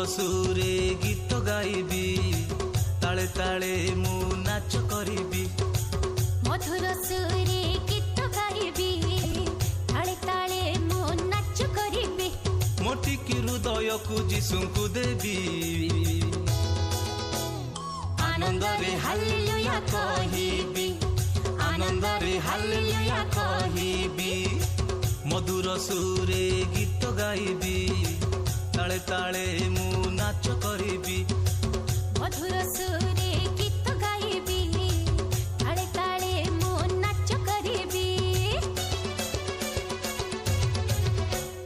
सुरे गीत गाइबी ताले ताले मु नाच करिबी मधुर सुरे गीत गाइबी ताले ताले मु नाच करिबी मोटी की हृदय को जीसु को देवी आनंद रे हालेलुया कहिबी आनंद रे हालेलुया कहिबी मधुर सुरे गीत गाइबी ताले ताले मु नाच करिबी मधुर सुरे